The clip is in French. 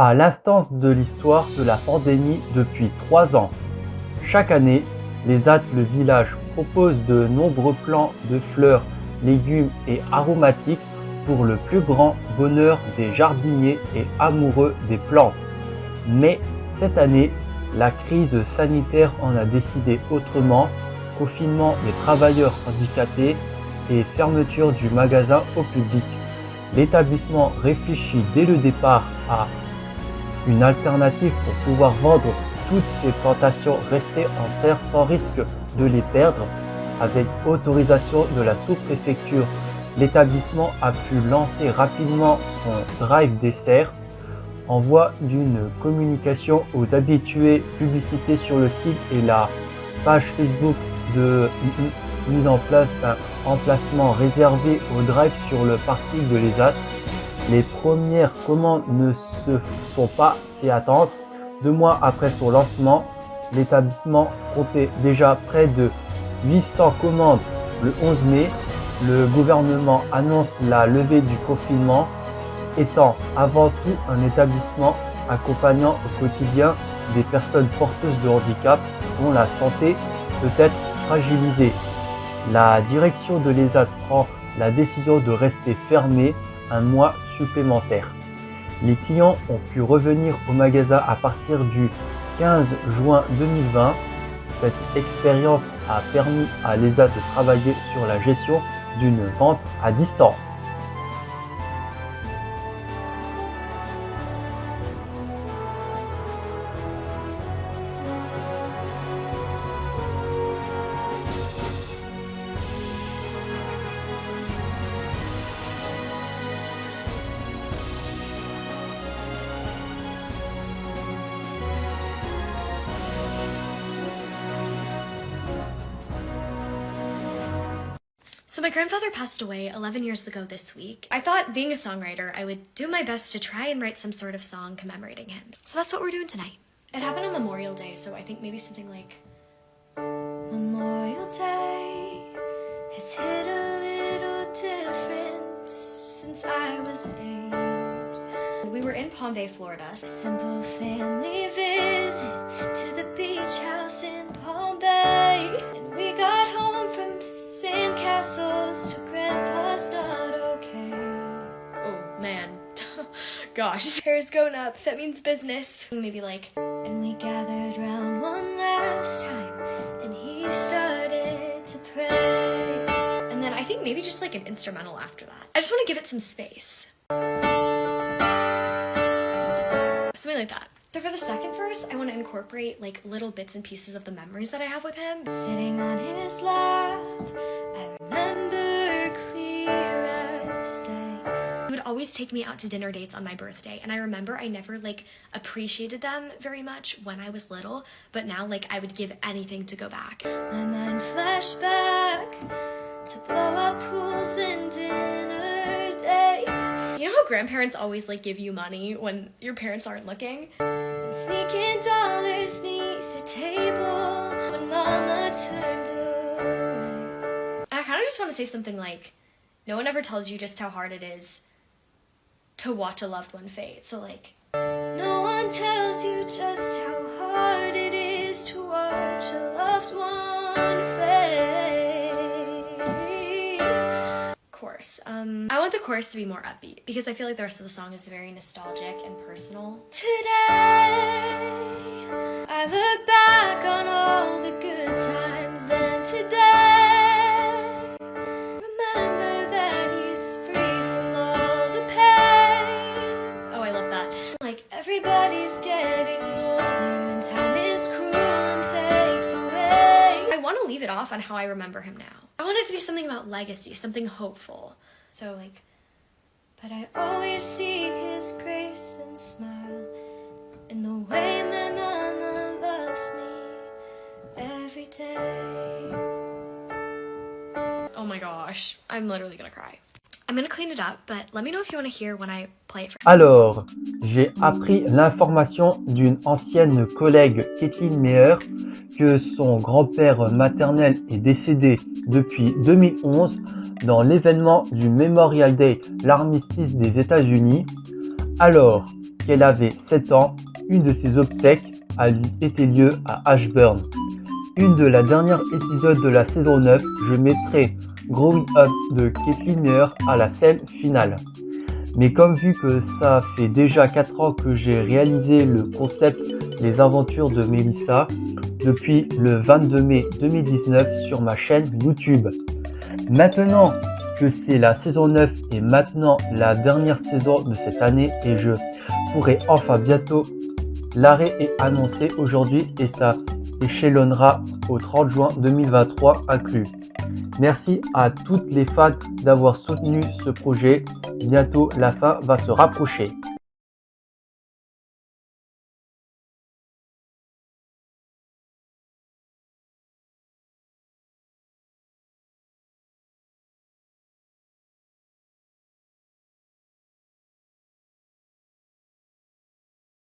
à l'instance de l'histoire de la pandémie depuis 3 ans. Chaque année, les ZAD Le Village proposent de nombreux plants de fleurs, légumes et aromatiques pour le plus grand bonheur des jardiniers et amoureux des plantes. Mais cette année, la crise sanitaire en a décidé autrement, confinement des travailleurs handicapés et fermeture du magasin au public. L'établissement réfléchit dès le départ à une alternative pour pouvoir vendre toutes ces plantations restées en serre sans risque de les perdre. Avec autorisation de la sous-préfecture, l'établissement a pu lancer rapidement son drive dessert, envoi d'une communication aux habitués, publicité sur le site et la page Facebook de mise en place d'un emplacement réservé au drive sur le parking de l'ESAT. Les premières commandes ne se sont pas fait attendre. 2 mois après son lancement, l'établissement comptait déjà près de 800 commandes. Le 11 mai, le gouvernement annonce la levée du confinement, étant avant tout un établissement accompagnant au quotidien des personnes porteuses de handicap dont la santé peut être fragilisée. La direction de l'ESAT prend la décision de rester fermée un mois supplémentaire. Les clients ont pu revenir au magasin à partir du 15 juin 2020. Cette expérience a permis à l'ESAT de travailler sur la gestion d'une vente à distance. So my grandfather passed away 11 years ago this week. I thought, being a songwriter, I would do my best to try and write some sort of song commemorating him. So that's what we're doing tonight. It happened on Memorial Day, so I think maybe something like Memorial Day has hit a little different since I was 8. We were in Palm Bay, Florida. A simple family visit to the beach house in Palm Bay. And we got home from sandcastles to Grandpa's not okay. Oh man, gosh. Hair's going up, that means business. Maybe like, and we gathered round one last time and he started to pray. And then I think maybe just like an instrumental after that. I just want to give it some space. Something like that. So for the second verse, I want to incorporate like little bits and pieces of the memories that I have with him. Sitting on his lap, I remember clear as day. He would always take me out to dinner dates on my birthday, and I remember I never like appreciated them very much when I was little, but now like I would give anything to go back. My mind flashed back to blow up pools and dinner dates. You know how grandparents always like give you money when your parents aren't looking? And sneaking dollars neath the table when mama turned away. I kind of just want to say something like, no one ever tells you just how hard it is to watch a loved one fade. So like, no one tells you just how hard it is to watch a loved one fade. Chorus. I want the chorus to be more upbeat because I feel like the rest of the song is very nostalgic and personal. Today, I look back on all the good times, and today, remember that he's free from all the pain. Oh, I love that. Like, everybody's getting older and time is cruel and takes away. I want to leave it off on how I remember him now. I want it to be something about legacy, something hopeful. So like, but I always see his grace and smile in the way my mama loves me every day. Oh my gosh, I'm literally gonna cry. I'm gonna clean it up, but let me know if you want to hear when I play it for you. Alors, j'ai appris l'information d'une ancienne collègue, Kathleen Meyer, que son grand-père maternel est décédé depuis 2011 dans l'événement du Memorial Day, l'armistice des États-Unis. Alors, lorsqu'elle avait 7 ans, une de ses obsèques a été lieu à Ashburn. Une de la dernière épisode de la saison 9, je mettrai Growing Up de Kathleen Meyer à la scène finale. Mais comme vu que ça fait déjà 4 ans que j'ai réalisé le concept Les aventures de Melissa depuis le 22 mai 2019 sur ma chaîne YouTube. Maintenant que c'est la saison 9 et maintenant la dernière saison de cette année et je pourrai enfin bientôt, l'arrêt est annoncé aujourd'hui et ça échelonnera au 30 juin 2023 inclus. Merci à toutes les fans d'avoir soutenu ce projet. Bientôt la fin va se rapprocher.